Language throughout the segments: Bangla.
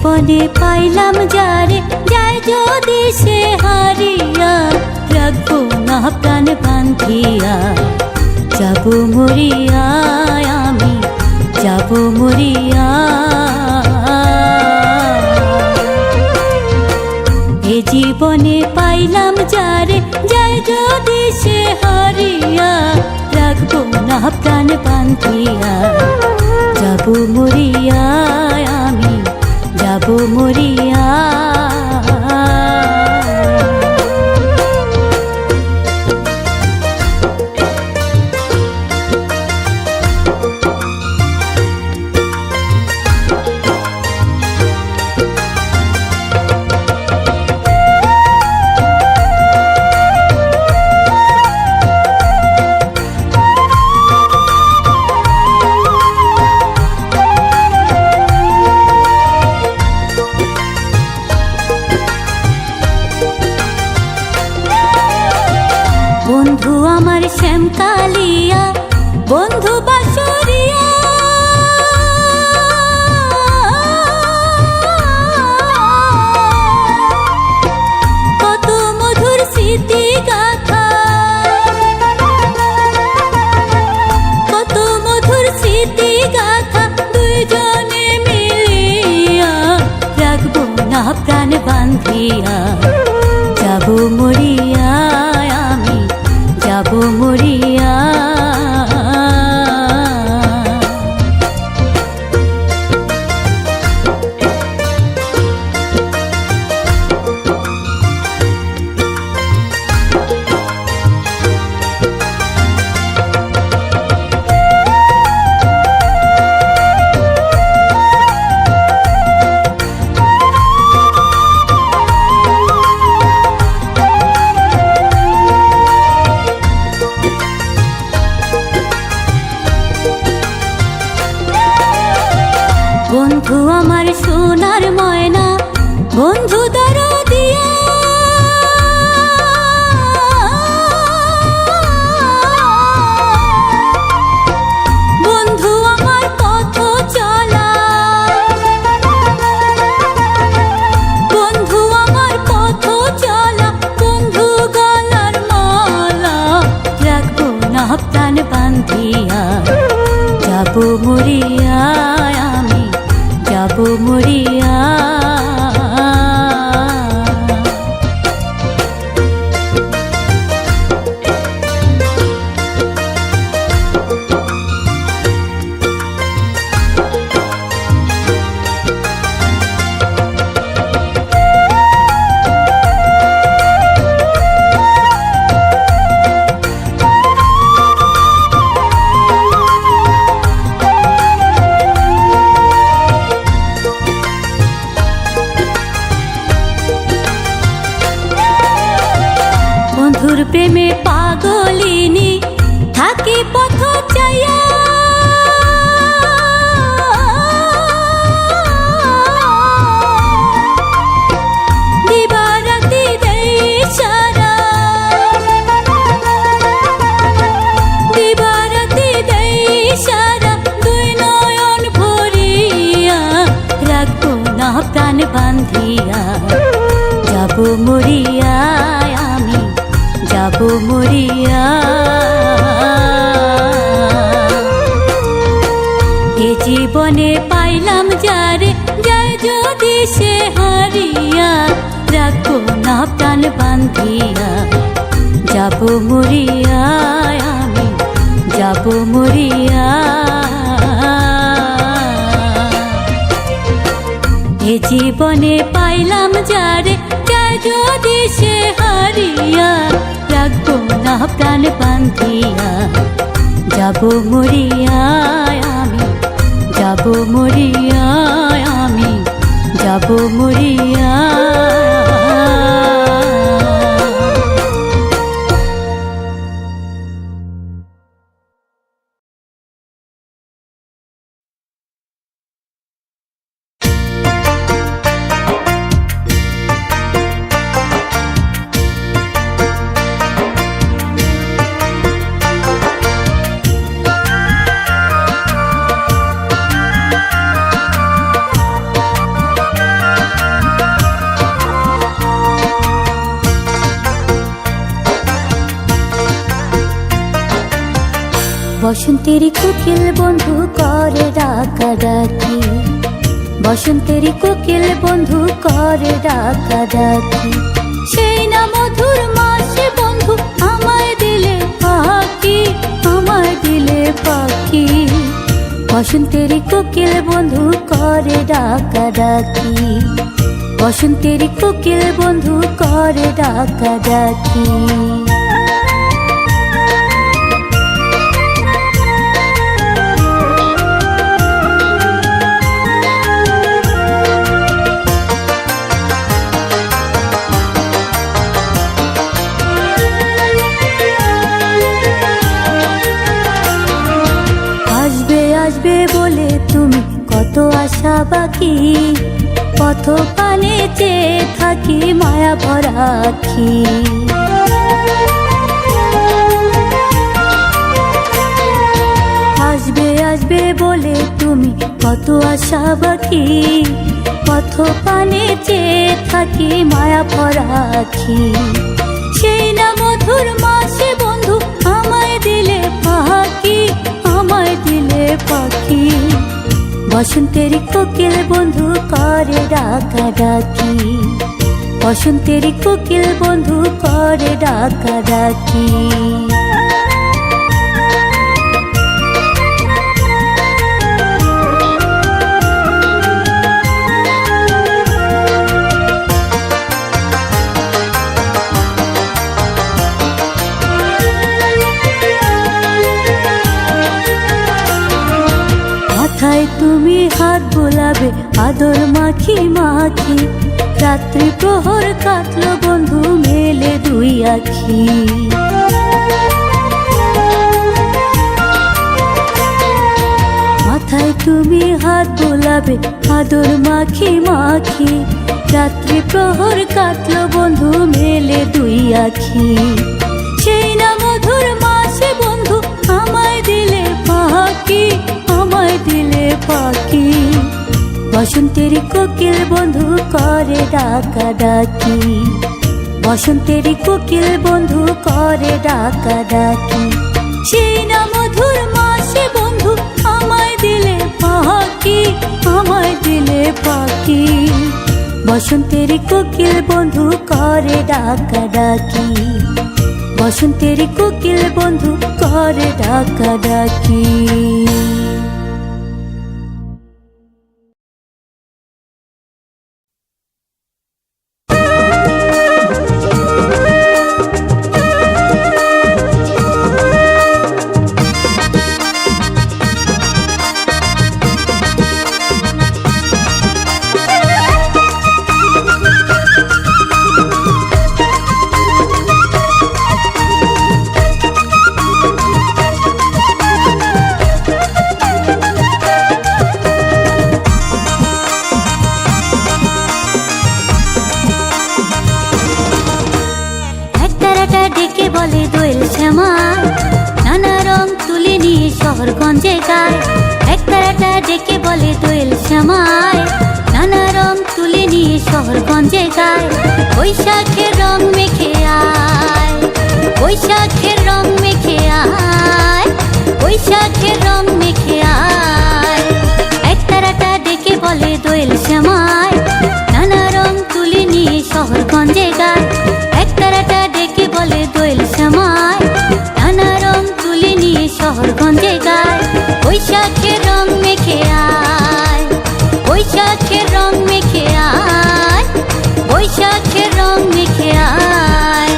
জীবনে পাইলাম যারে, যায় যদি সে হারিয়া, রাখবো না প্রাণ বান্ধিয়া। যাব মরিয়া আমি, যাব মরিয়া। এ জীবনে পাইলাম যারে, যায় যদি সে হারিয়া, রাখবো না প্রাণ বান্ধিয়া। যাব মরিয়া আমি, যাব মরিয়া। বন্ধু আমার শ্যাম কালিয়া, বন্ধু বাসরিয়া, কত মধুর স্মৃতি গাথা, কত মধুর স্মৃতি গাথা, দুইজনে মিলিয়া, রাখবো না প্রাণ বান্ধিয়া। যাব মরিয়া আমি, যাব মরিয়া। বন্ধু আমার সোনার ময়না, বন্ধু দরদিয়া, বন্ধু আমার পথ চলা, বন্ধু আমার পথ চলা, বন্ধু গলার মালা, রাখবো না প্রাণ বান্ধিয়া। যাব মরিয়া আমি, যাব মরিয়া। বন্ধুর প্রেমে পাগলিনী, থাকি পথ চাইয়া, দিবারাতি দেই সারা, দিবারাতি দেই সারা, দুই নয়ন ভরিয়া, রাখবো না প্রাণ বান্ধিয়া। যাব মরিয়া আমি, যাব মরিয়া। এ জীবনে পাইলাম যারে, যায় যদি সে হারিয়া, রাখবো না প্রাণ বান্ধিয়া। যাব মরিয়া আমি, যাব মরিয়া। এ জীবনে পাইলাম যারে, যায় যদি সে হারিয়া, রাখবো না প্রাণ বান্ধিয়া। যাব মরিয়া আমি, যাব মরিয়া আমি, যাব মরিয়া। বসন্তের কোকিল বন্ধু করে ডাকাডাকি, বসন্তের কোকিল বন্ধু করে ডাকাডাকি। সেই না মধুর মাসে বন্ধু আমায় দিলে পাখি, আমায় দিলে পাখি। বসন্তের কোকিল বন্ধু করে ডাকাডাকি, বসন্তের কোকিল বন্ধু করে ডাকাডাকি। আসবে বলে তুমি কত আশা বাকি, পথ পানে চেয়ে থাকি মায়া ভরা আখি। আসবে আসবে বলে তুমি কত আশা বাকি, পথ পানে চেয়ে থাকি মায়া ভরা আখি। সেই না মধুর মাসে বন্ধু আমায় দিলে পাখি, আমায় দিলে পাখি। বসন্তের কোকিল বন্ধু করে ডাকাডাকি, বসন্তের কোকিল বন্ধু করে ডাকাডাকি। মাথায় তুমি হাত বোলাবে আদর মাখি মাখি, রাত্রি প্রহর কাটলো বন্ধু মেলে দুই আখি। মাথায় তুমি হাত বোলাবে আদর মাখি মাখি, রাত্রি প্রহর কাটলো বন্ধু মেলে দুই আখি। সেই না মধুর মাসে বন্ধু আমায় দিলে পাখি, আমায় দিলে পাখি। বসন্তের কোকিল বন্ধু করে ডাকাডাকি, বসন্তের কোকিল বন্ধু করে ডাকাডাকি। সেই না মধুর মাসে বন্ধু আমায় দিলে পাখি, আমায় দিলে পাখি। বসন্তের কোকিল বন্ধু করে ডাকাডাকি, বসন্তের কোকিল বন্ধু করে ডাকাডাকি। শহরগঞ্জে গায় এক তারাটা ডেকে বলে দোয়েল শ্যামায়, নানা রং তুলে নিয়ে শহরগঞ্জে গায়। বৈশাখের রং মেখে আয়, বৈশাখের রং মেখে আয়, বৈশাখের রং মেখে আয়। এক তারাটা ডেকে বলে দোয়েল শ্যামায়, নানা রং তুলে নিয়ে শহরগঞ্জে গায়। এক তারাটা ডেকে বলে দোয়েল শ্যামায়, নানা রং তুলে নিয়ে শহরগঞ্জে গায়। বৈশাখের রং মেখে আয়, বৈশাখের রং মেখে আয়, বৈশাখের রং মেখে আয়।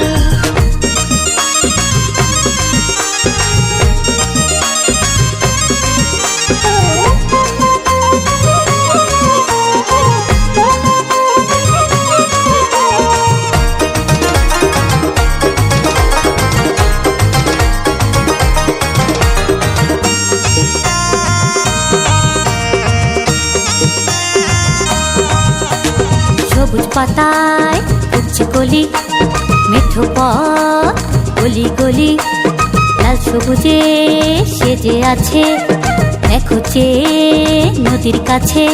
সবুজ পাতায় উঠছে কলি, মেঠো পথ গলি গলি, লাল সবুজে সেজে আছে দেখো চেয়ে নদীর কাছে।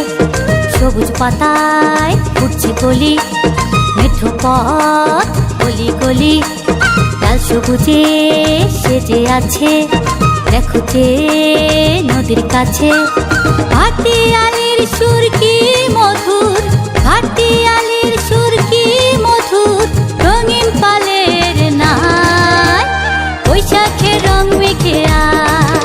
সবুজ পাতায় উঠছে কলি, মেঠো পথ গলি গলি, লাল সবুজে সেজে আছে দেখো যে নদীর কাছে ভাটিয়ালির সুর কি মধুর, ভাটিয়ালির সুর কি মধুর, রঙিন পালের নাই বৈশাখের রং মেখে আয়,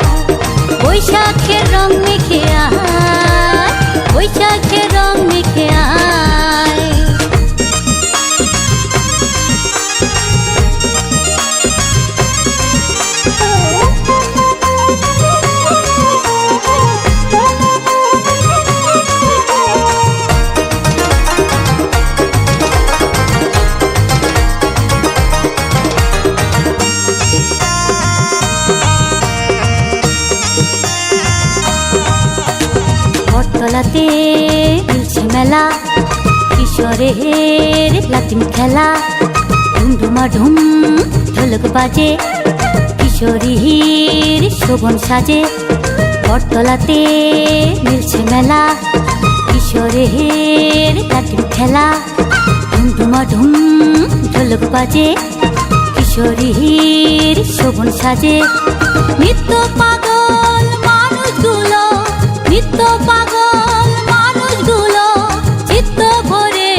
বৈশাখের রং মেখে আয়, বৈশাখের রং মেখে আয়। বটতলাতে মিলছে মেলা, কিশোরের লাটিম খেলা, ধুমধুমা ধুম ঢোলক বাজে, কিশোরীর শোভন সাজে। বটতলাতে মিলছে মেলা, কিশোরের লাটিম খেলা, ধুমধুমা ধুম ঢোলক বাজে, কিশোরীর শোভন সাজে। নিত্য পাগল মানুষগুলো, নিত্য পাগল মানুষগুলো চিত্ত ভরে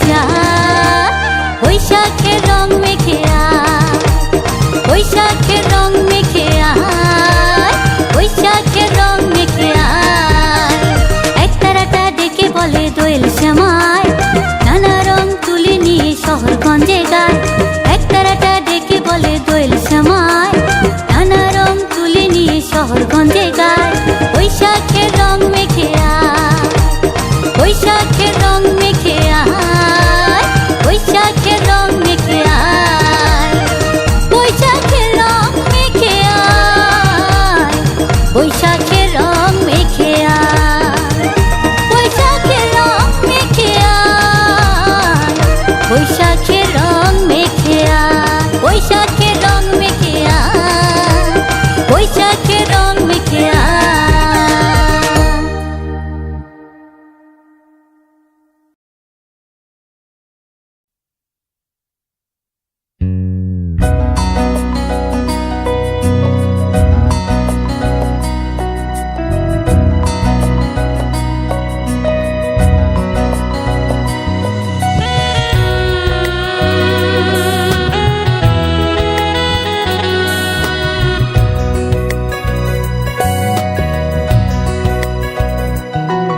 যায়, বৈশাখের রং মেখে আয়, বৈশাখের রং মেখে আয়, বৈশাখের রং মেখে আয়। একতারাটা ডেকে বলে দোয়েল শ্যামায়, নানা রং তুলে নিয়ে শহরগঞ্জে গায়। একতারাটা ডেকে বলে দোয়েল শ্যামায়, নানা রং তুলে নিয়ে শহরগঞ্জে গায়। বৈশাখের রং মেখে আয়, বৈশাখের রং মেখে আয়, বৈশাখের রং মেখে আয়, বৈশাখের রং মেখে আয়, বৈশাখের রং মেখে আয়, বৈশাখের রং মেখে আয়, বৈশাখের রং মেখে আয়, বৈশাখের রং মেখে আয়, বৈশাখের রং মেখে আয়।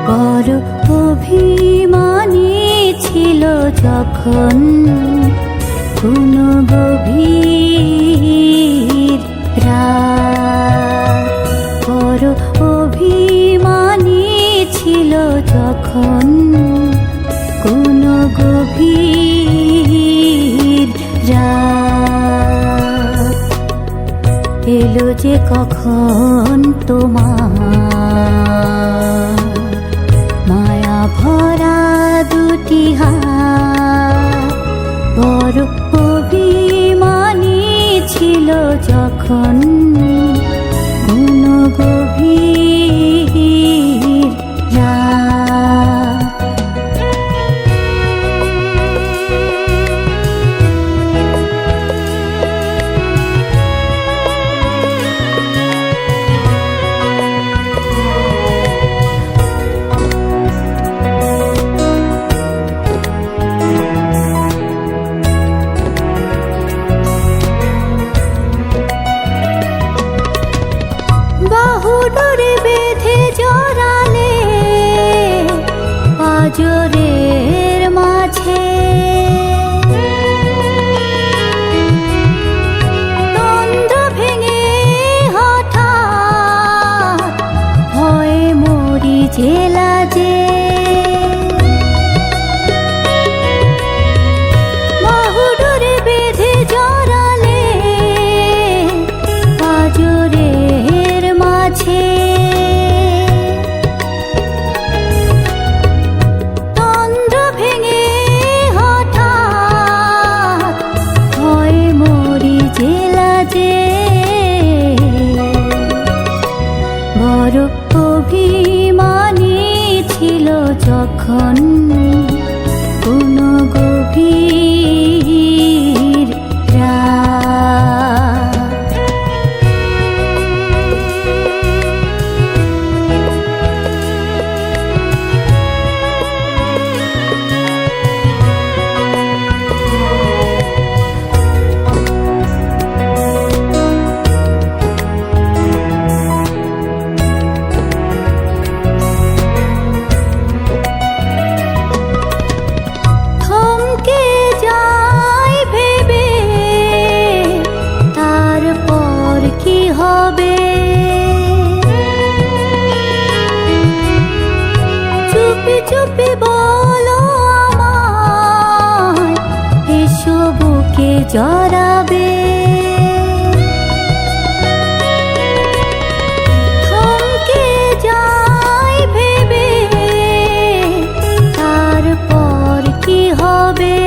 বড় অভিমানী ছিল যখন কোনো গভীর রাত, বড় অভিমানী ছিল যখন কোনো গভীর রাত, এলো যে কখন তোমার মায়া ভরা দুটি হাত, বড় অভিমানী ছিল যখন কোনো গভীর রাত। বাহুডোরে বেঁধে জড়ালে পাঁজরের মাঝে, দ্বন্দ্ব ভেঙে হঠাৎ ভয়ে মরি জেলা যে, বাহুডোরে বেঁধে জড়ালে পাঁজরের মাঝে, দ্বন্দ্ব ভেঙে হঠাৎ ভয়ে মরি জেলা যে, বড় অভিমানী ছিল যখন কোনো গভীর রাত। চুপি বলো আমায়, এসো বুকে জড়াবে। থমকে যাই ভেবে, তারপর কি হবে?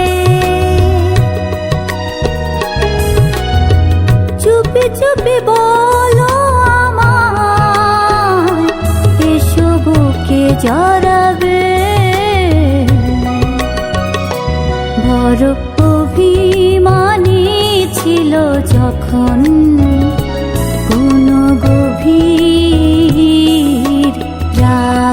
চুপি চুপি বলো আমায়, এসো বুকে জড়াবে। বড় অভিমানী ছিল যখন কোনো গভীর রাত।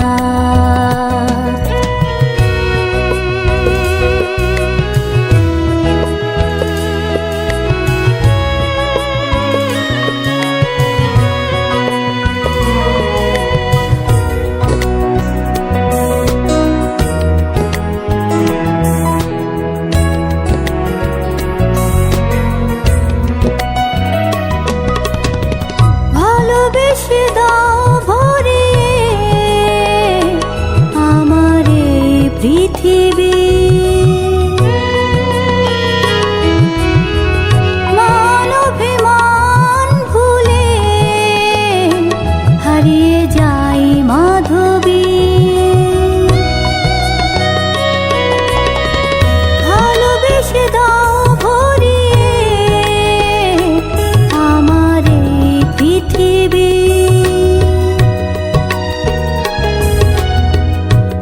ভালোবেসে দাও ভরিয়ে আমার এই পৃথিবী। মান অভিমান ভুলে হারিয়ে যাই মাধবী। ভালোবেসে দাও ভরিয়ে আমার এই পৃথিবী।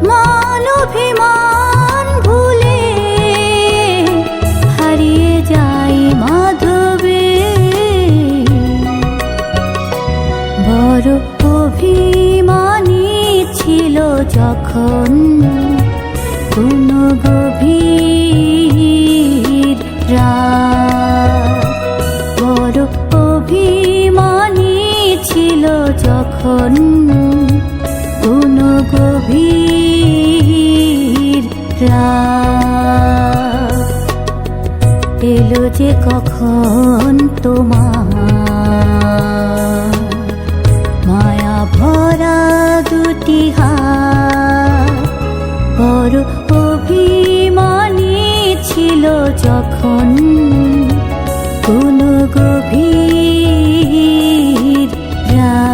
মান অভিমান ভুলে হারিয়ে যাই মাধবী। বড় অভিমানী ছিল যখন কোনো গভীর রাত। বড় অভিমানী ছিল যখন কোনো গভীর রাত। এলো যে কখন তোমার মায়া ভরা দুটি হাত। বড় অভিমানী ছিল যখন কোনো গভীর রাত।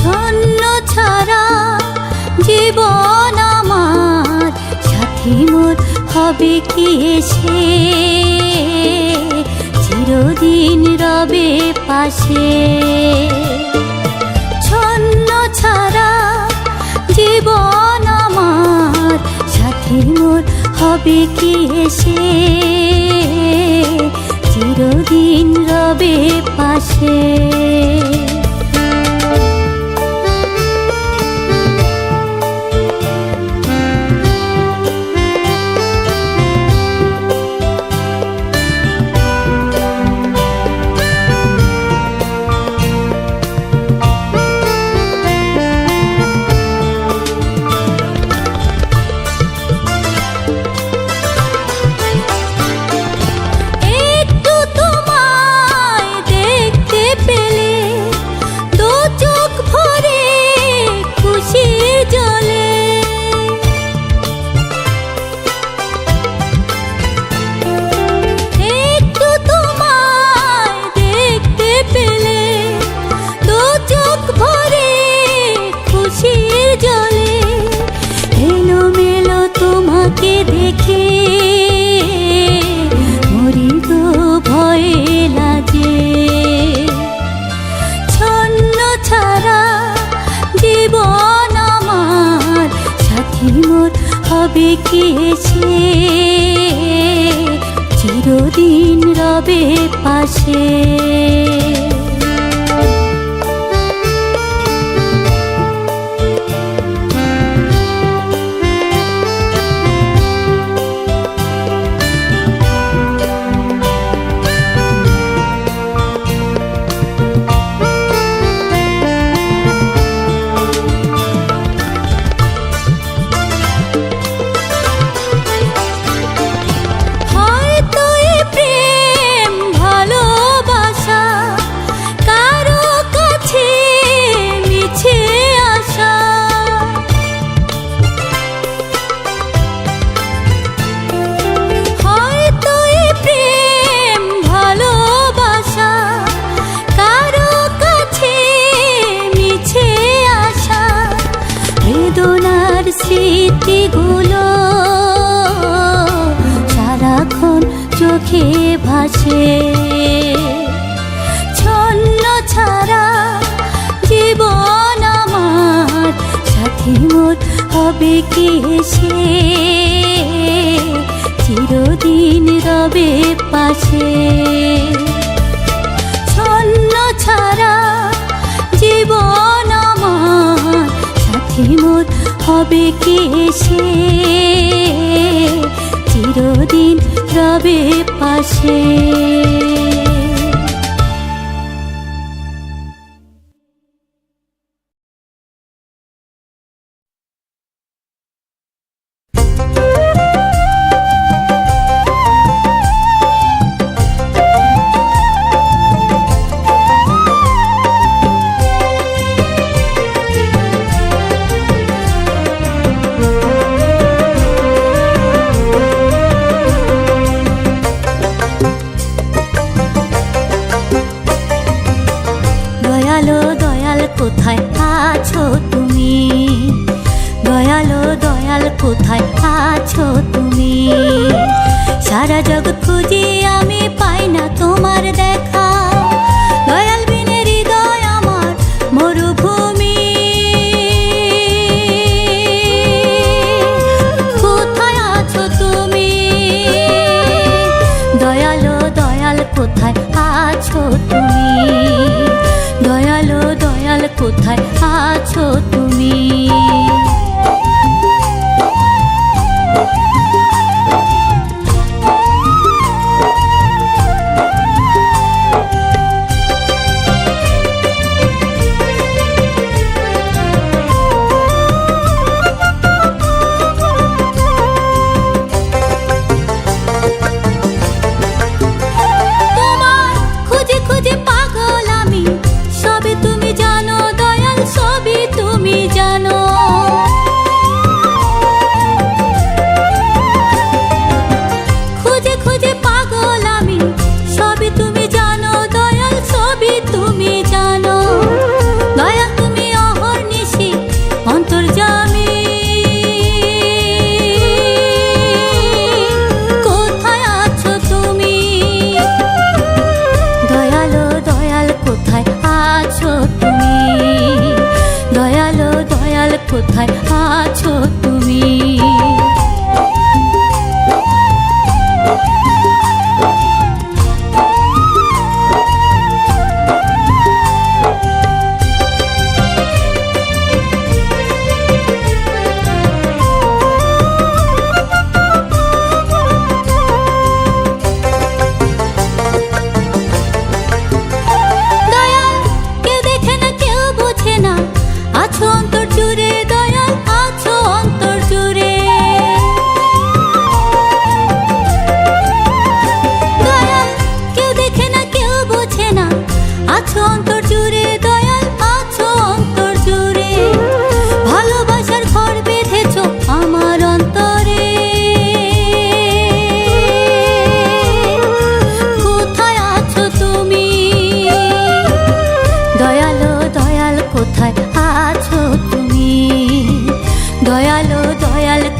ছন্ন ছাড়া জীবন আমার, সাথী মোর হবে কি এসে? চিরদিন রবে পাশে। ছন্ন ছাড়া জীবন আমার, সাথী মোর হবে কি এসে? চিরদিন রবে পাশে। একটু তোমায় দেখতে পেলে দু চোখ ভরে খুশির জলে। একটু তোমায় দেখতে পেলে দু চোখ ভরে খুশির জলে। এলোমেলো তোমাকে দেখে মরি গো ভয়ে লাজে। ছন্ন ছাড়া জীবন আমার, সাথী মোর হবে কি এসে? চিরদিন রবে পাশে। পাশে। ছন্ন ছাড়া জীবন আমার, সাথী মোর হবে কে সে, চিরদিন রবে পাশে। ছন্ন ছাড়া জীবন আমার, সাথী মোর হবে কে সে, চিরদিন রবে পাশে। কোথায় আছো তুমি, দয়ালো দয়াল কোথায় আছো তুমি? সারা জগৎ খুঁজি আমি পাই না তোমার দেখা, দয়াল বিনে হৃদয় আমার মরুভূমি। কোথায় আছো তুমি, দয়ালো দয়াল কোথায় আছো তুমি? দয়ালো দয়াল কোথায় আছো তুমি? কোথায় আছো তুমি?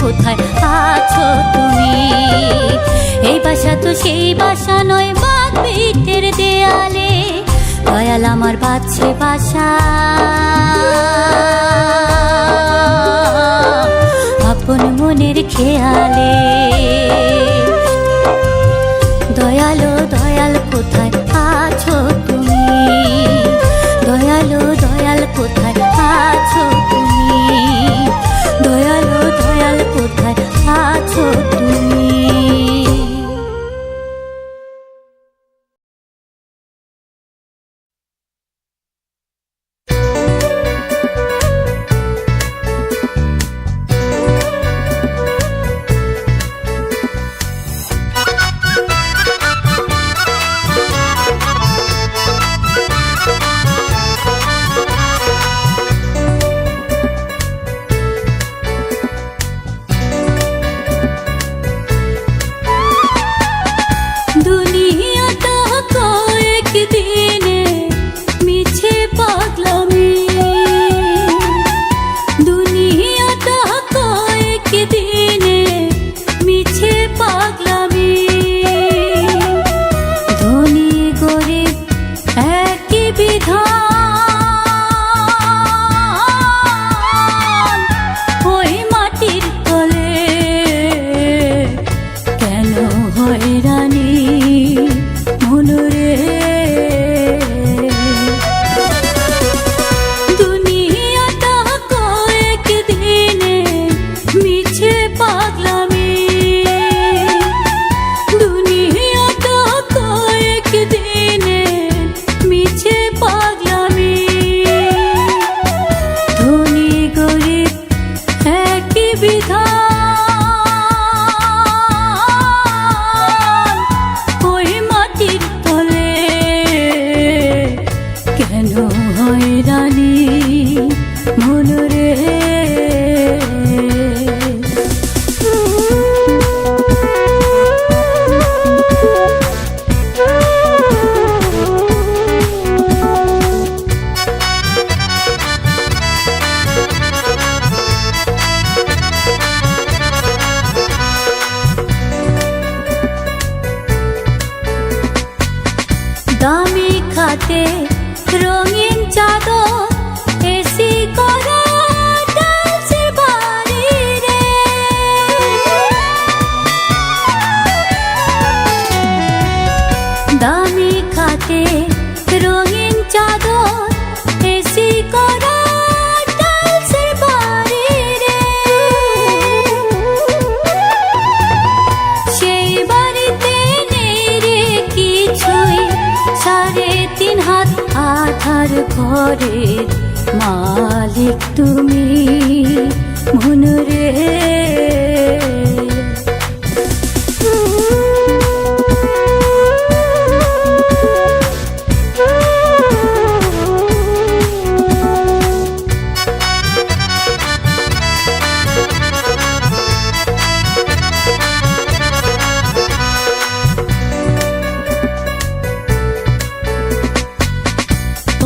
কোথায় আছো তুমি? এই বাসা তো সেই বাসা নয় বাদ পিঠের দেয়ালে, দয়াল আমার বাঁধছে বাসা আপন মনের খেয়ালে। দয়ালো দয়াল কোথায় আছো তুমি? দয়ালো দয়াল কোথায় আছো তুমি? দয়ালো দয়াল কোথায় আছো তুমি? হয়রানি মনরে। দামি খাটে রঙিন চাদর এসি করা টাইলসের বাড়ি রে। দামি খাটে রঙিন চাদর এসি করা টাইলসের বাড়ি রে। সেই বাড়িতে নেই রে কিছুই, 3.5 হাত আধার ঘরের মালিক তুমি মনরে।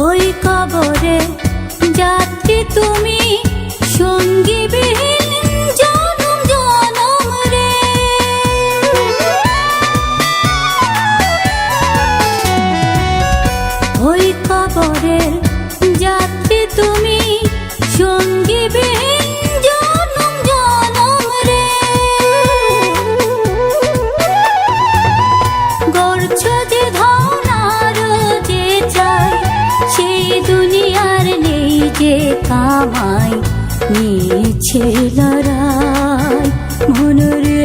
ওই কবরে যাত্রী তুমি, সঙ্গীবিহীন জনম জনম রে। ওই কবরে যাত্রী তুমি, সঙ্গীবিহীন জনম জনম রে। গড়ছ যে ধনার যে চাই, সেই দুনিয়ার নেই যে কামাই, নিচ্ছে লড়াই মনরে।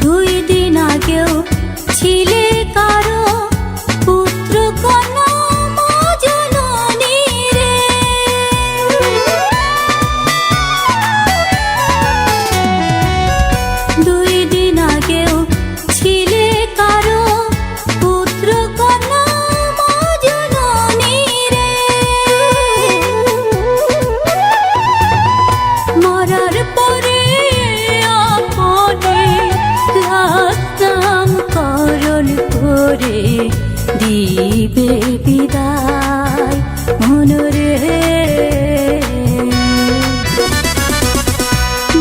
দুই দিন আগেও ছিলে কারো পুত্র কন্যা মা জননী রে। দুই দিন আগেও ছিলে কারো পুত্র কন্যা মা জননী রে। মরার পরে আপনে লাগাম করণ করে দিবে বিদায় মনরে।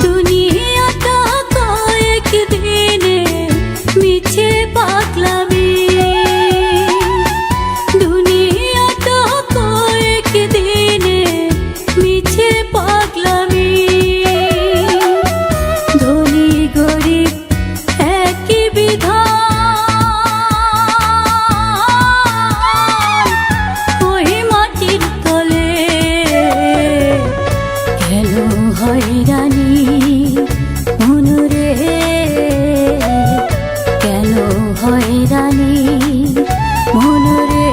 দুনিয়াটা কয়েক দিনে মিছে পাগলামি, দুনিয়াটা কয়েক দিনে মিছে পাগলামি। ধনী গরিব একই বিধান, ওই মাটির তলে কেন হয়রানি মনরে, কেন হয়রানি মনরে।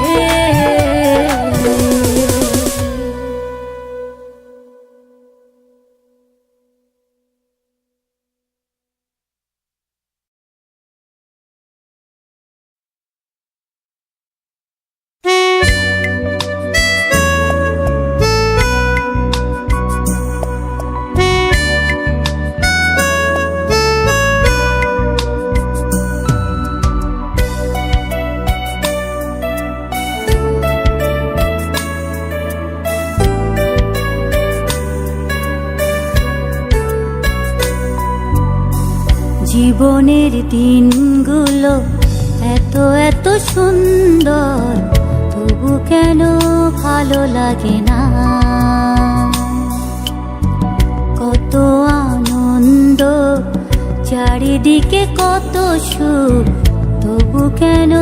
জীবনের দিনগুলো এত এত সুন্দর, তবু কেন ভালো লাগে না। কত আনন্দ চারিদিকে, কত সুখ, তবু কেন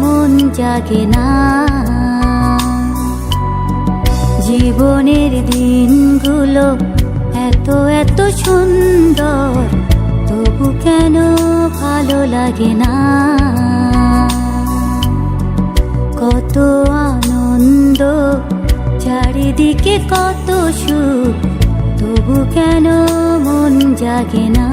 মন জাগে না। জীবনের দিনগুলো এত এত সুন্দর, তবু লাগে না। কত আনন্দ চারিদিকে, কত সুখ, তবু কেন মন জাগে না।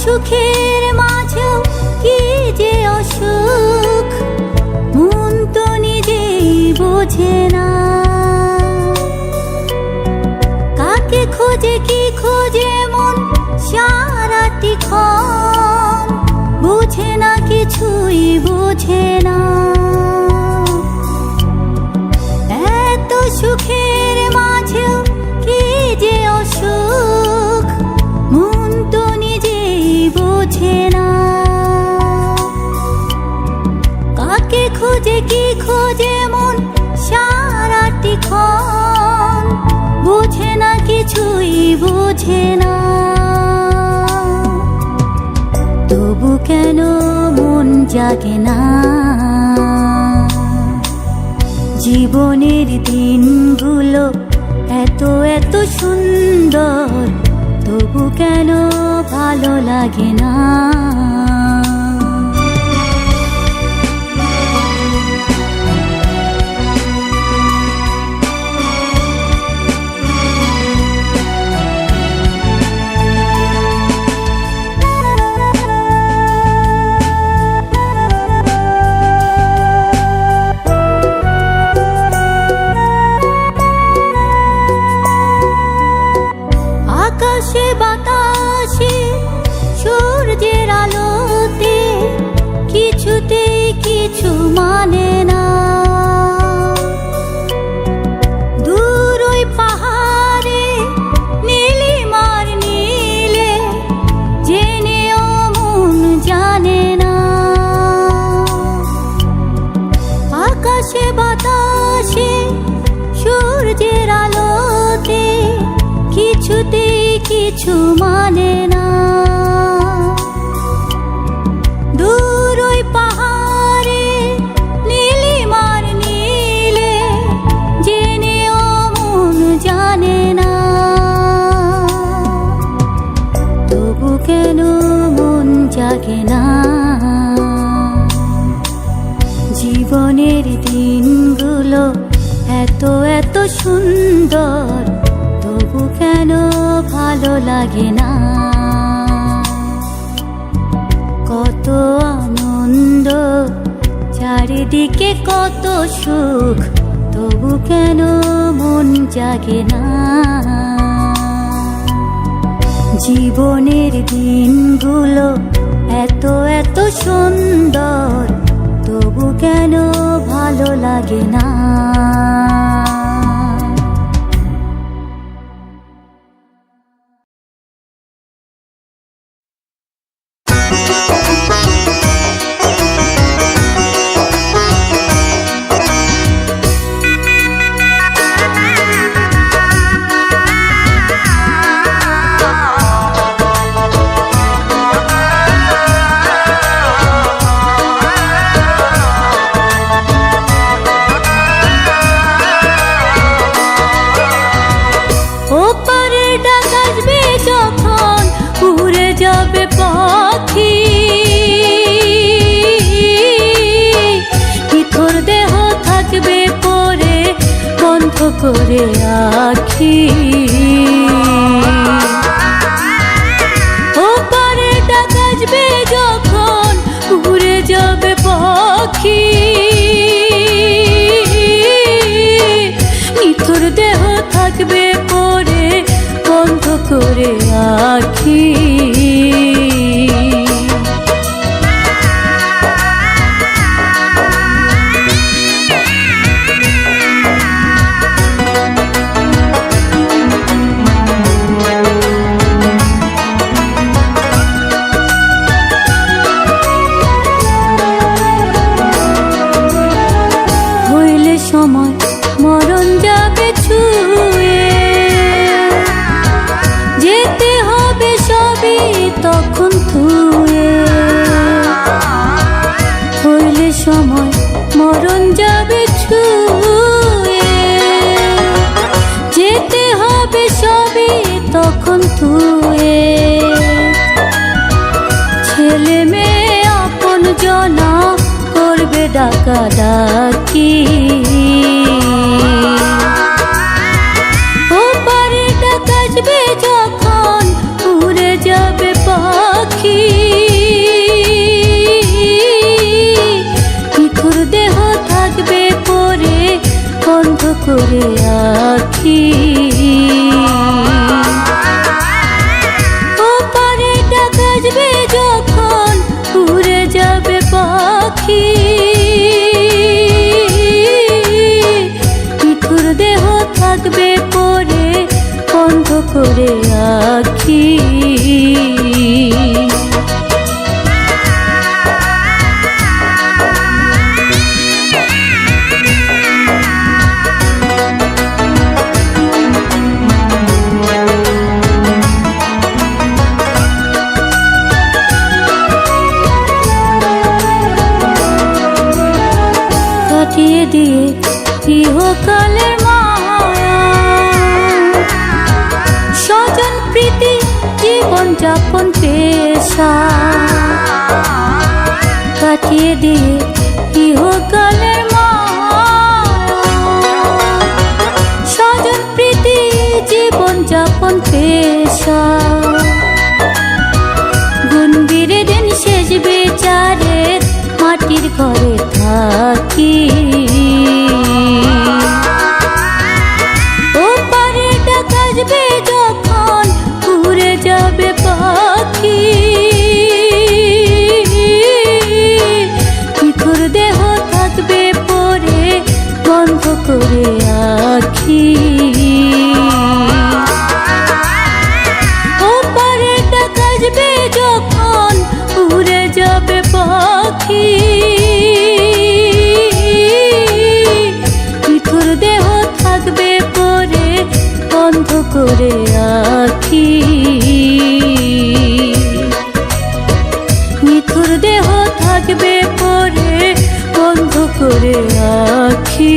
সুখের মাঝেও কি যে অসুখ, মন তো নিজেই বোঝে না। কাকে খোঁজে কি খোঁজে মন সারাটি ক্ষণ, বোঝে না কিছুই বোঝে না। এত সুখের মাঝেও কি যে অসুখ, মন তো বোঝে না। কাকে খোঁজে কি খোঁজে মন সারাটি ক্ষণ, বোঝে না কিছুই বোঝে না। তবু কেন মন জাগে না। জীবনের দিনগুলো এত এত সুন্দর, তবু কেন ভালো লাগে না। আকাশে বাতাসে সূর্যের আলোতে কিছুতেই কিছু মানে না। দূর ওই পাহাড়ে নীলিমার নীলে জেনেও মন জানে না। আকাশে বাতাসে সূর্যের আলোতে কিছুতেই কিছু মানে না। দূর ওই পাহাড়ে নীলিমার নীলে জেনেও মন জানে না। তবু কেন মন জাগে না। জীবনের দিনগুলো এত এত সুন্দর, তবু কেন ভালো লাগে না। কত আনন্দ চারিদিকে, কত সুখ, তবু কেন মন জাগে না। জীবনের দিনগুলো এত এত সুন্দর, তবু কেন ভালো লাগে না। করে আখি ওপারে ডাকাজবে যখন উড়ে যাবে পাখি নিথুর দেহ থাকবে পরে বন্ধ করে আখি ডাকা ডাকি ওপারে ডাক আসবে যখন উড়ে যাবে পাখি নিখুর দেহ থাকবে পরে বন্ধ করে আখি ওপারে ডাক আসবে যখন উড়ে যাবে পাখি নিখুর দেহ থাকবে পরে বন্ধ করে আখি কাটিয়ে দিয়ে ইহকালের মায়া স্বজন প্রীতি জীবন যাপন পেশা কাটিয়ে দিয়ে ইহকালের মায়া স্বজন প্রীতি জীবন যাপন পেশা গুনবিরে দিন শেষ বেচারের মাটির ঘরে থাকি ওপারে ডাক আসবে যখন উড়ে যাবে পাখি নিখুর দেহ থাকবে পরে বন্ধ করে আখি ওপারে ডাক আসবে যখন উড়ে যাবে পাখি নিখুর দেহ থাকবে পরে বন্ধ করে আখি নিখুর দেহ থাকবে পরে বন্ধ করে আখি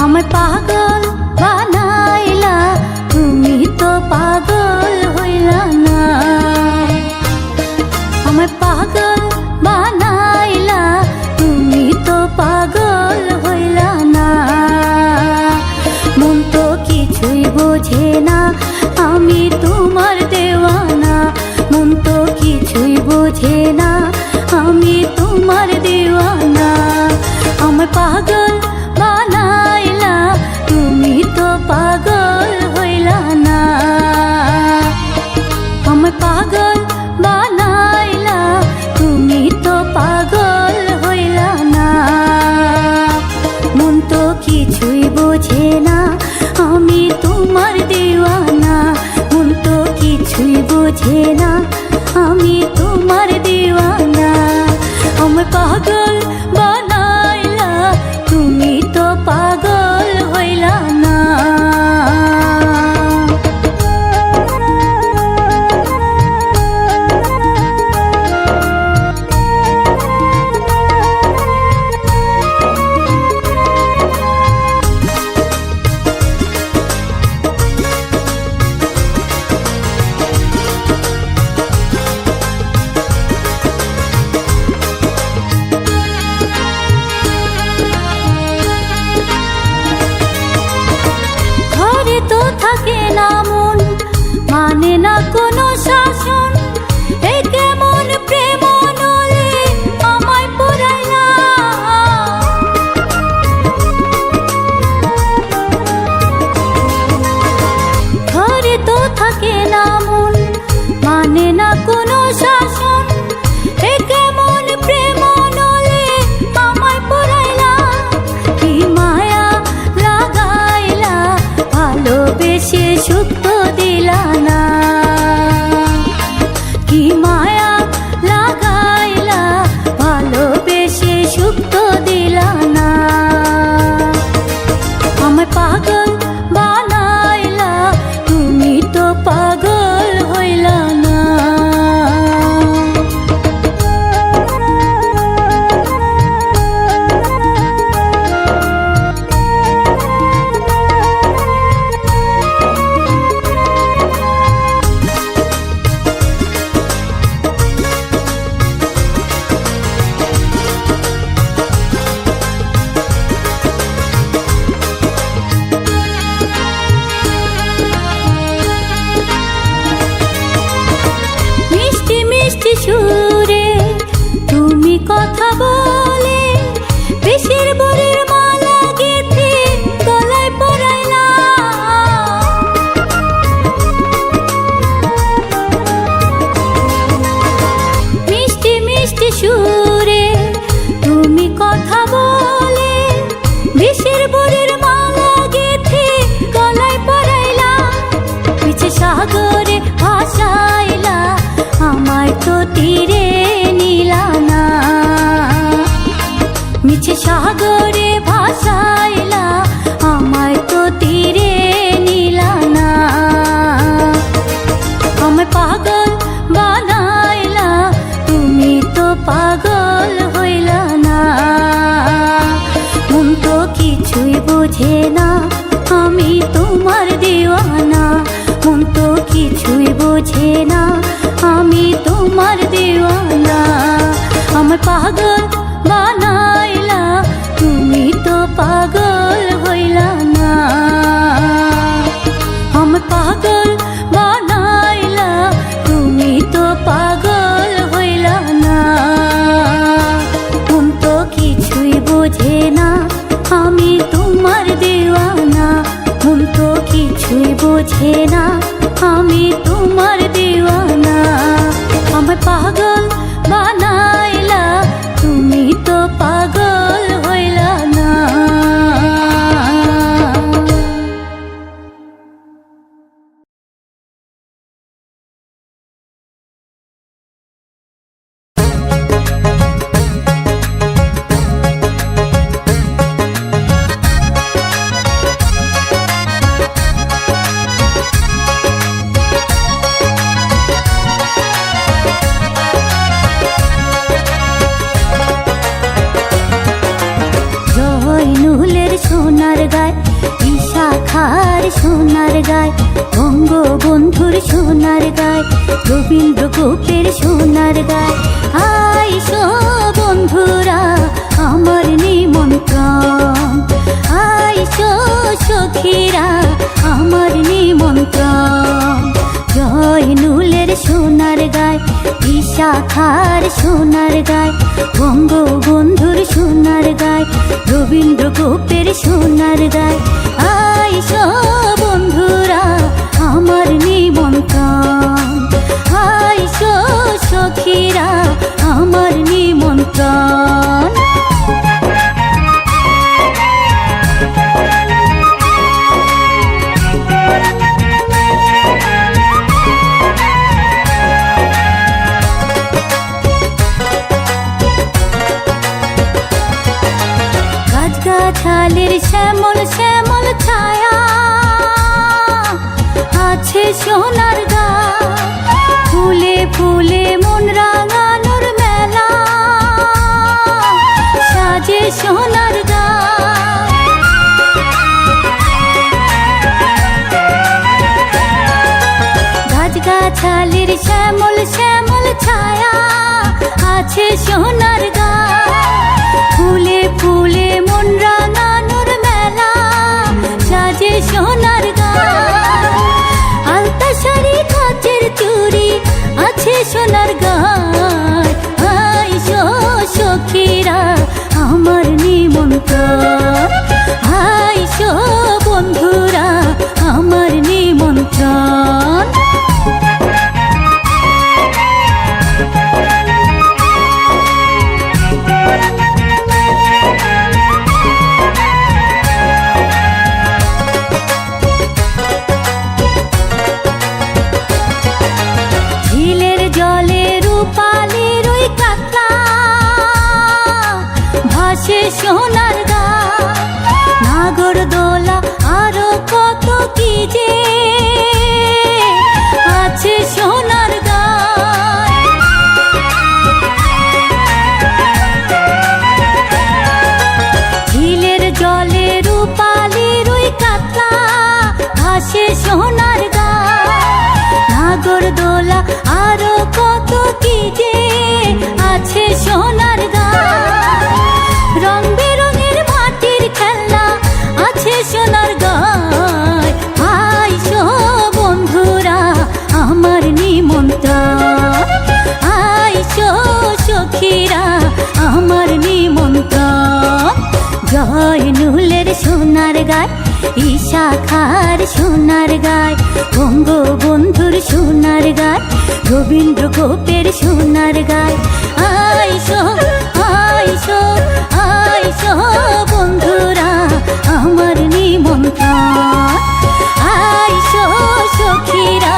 আমায় পাগল বানাইলা তুমি তো পাগল হইলা না আমায় পাগল বানাইলা তুমি তো পাগল হইলা না মন তো কিছুই বোঝে না আমি তোমার দেওয়ানা মন তো কিছুই বোঝে না আমি তোমার দেওয়ানা আমায় পাগল বানাইলা তুমি তো পাগল হইলা না আমায় পাগল বানাইলা তুমি তো পাগল হইলা না মন তো কিছুই বোঝে না আমি তোমার দেওয়ানা মন তো কিছুই বোঝে না আমি তোমার দেওয়ানা আমায় পাগল বানাইলা তুমি তো পাগল হইলা না থাকে না মন মানে না কোনো শাসন এই কেমন প্রেম নলে আমায় পুরাইলা ঘরে তো থাকে না মন মানে না কোনো শাসন এই কেমন প্রেম নলে আমায় পুরাইলা কি মায়া লাগাইলা ভালোবেসে সুখ তো দিলা না সাগরে ভাসাইলা আমায় তো তীরে নিলা না মিছে সাগরে ভাসাইলা আমায় তো তীরে নিলা না আমায় পাগল বানাইলা তুমি তো পাগল হইলা না মন তো কিছুই বুঝে না আমি তোমার দিওয়ানা মন তো কিছুই বুঝে না আমি তোমার দিওয়ানা আমায় পাগল বানাইলা তুমি তো পাগল হইলা না আমায় পাগল বানাইলা তুমি তো পাগল হইলা না মন তো কিছুই বুঝে না আমি তোমার দিওয়ানা মন তো কিছুই বুঝে না আমি তোমার দিওয়ানা আমায় পাগল বানাইলা তুমি তো পাগল হইলা না সোনার গায় বিশাখার সোনার গায় বঙ্গবন্ধুর সোনার গায় রবীন্দ্র গোপের সোনার গায় আইসো বন্ধুরা আমার নিমন্ত্রণ আইসো সখীরা আমার নিমন্ত্রণ জয়নুলের সোনার গায় বিশাখার সোনার গায় বঙ্গবন্ধুর সোনার গায় রবীন্দ্র গোপের সোনার গায় আইসো বন্ধুরা আমার নিমন্ত্রণ আইসো সখীরা আমার নিমন্ত্রণ গাছগাছালির শ্যামল শ্যামল ছায়া আছে সোনার গায় ফুলে ফুলে মন রাঙানোর মেলা সাজে সোনার গায় গাছগাছালির শ্যামল শ্যামল ছায়া আছে সোনার গায় ফুলে ফুলে মন রাঙানোর মেলা সাজে সোনার গায় আলতা শাড়ি কাচের চুড়ি আছে সোনার গায় আইসো সখীরা আমার নিমন্ত্রণ আইসো বন্ধুরা আমার নিমন্ত্রণ সোনার গায় নাগরদোলা আরো কত কি যে আছে সোনার গায় ঝিলের জলে রূপালি রুই কাতলা ভাসে সোনার গায় নাগরদোলা আরো কত কি যে আছে সোনার গায় রং বেরঙের মাটির খেলনা আছে সোনার গায় আইসো বন্ধুরা আমার নিমন্ত্রণ আইসো সখীরা আমার নিমন্ত্রণ জয়নুলের সোনার গায় ইশাখার সোনার গায় বঙ্গবন্ধুর সোনার গায় রবীন্দ্র গোপের সোনার গায় আইসো আইসো আইসো বন্ধুরা আমার নিমন্ত্রণ আইসো সখীরা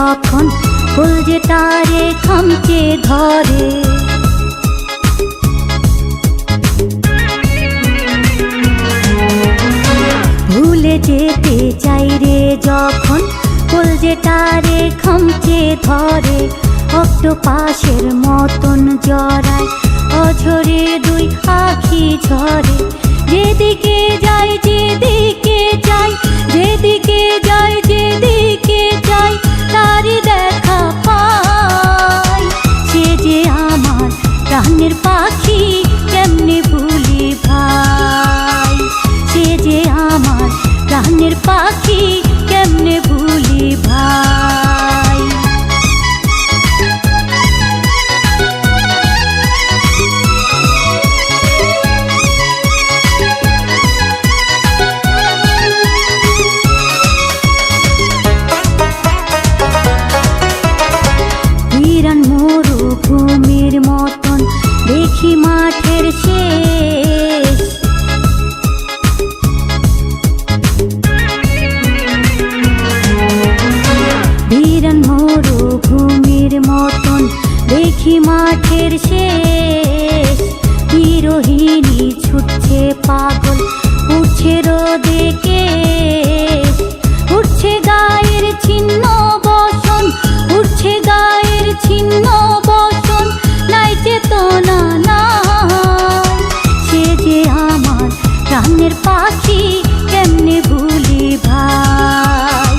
যখন কলজেটারে খামচে ধরে। ভুলে যেতে চাই রে যখন কলজেটারে খামচে ধরে। অক্টোপাসের মতন জড়ায় অঝরে দুই আখি ঝরে। যেদিকে যাই যেদিকে যাই, যেদিকে যাই যেদিকে যাই, তারই দেখা পাই। সে যে আমার প্রাণের পাখি, কেমনে ভুলি ভাই। সে যে আমার প্রাণের পাখি, কেমনে ভুলি ভাই। বিরান মরুভূমির মতন দেখি মাঠের শেষ। বিরান মরুভূমির মতন দেখি মাঠের শেষ। বিরোহিণী ছুটছে পাগল, উঠছে রোদে কেশ। উঠছে গায়ের ছিন্ন বসন, উঠছে গায়ের ছিন্ন বসন, নাই চেতনা নাই। সে যে আমার প্রাণের পাখি, কেমনে ভুলি ভাই।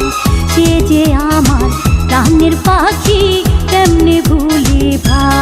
সে যে আমার প্রাণের পাখি, কেমনে ভুলি ভাই।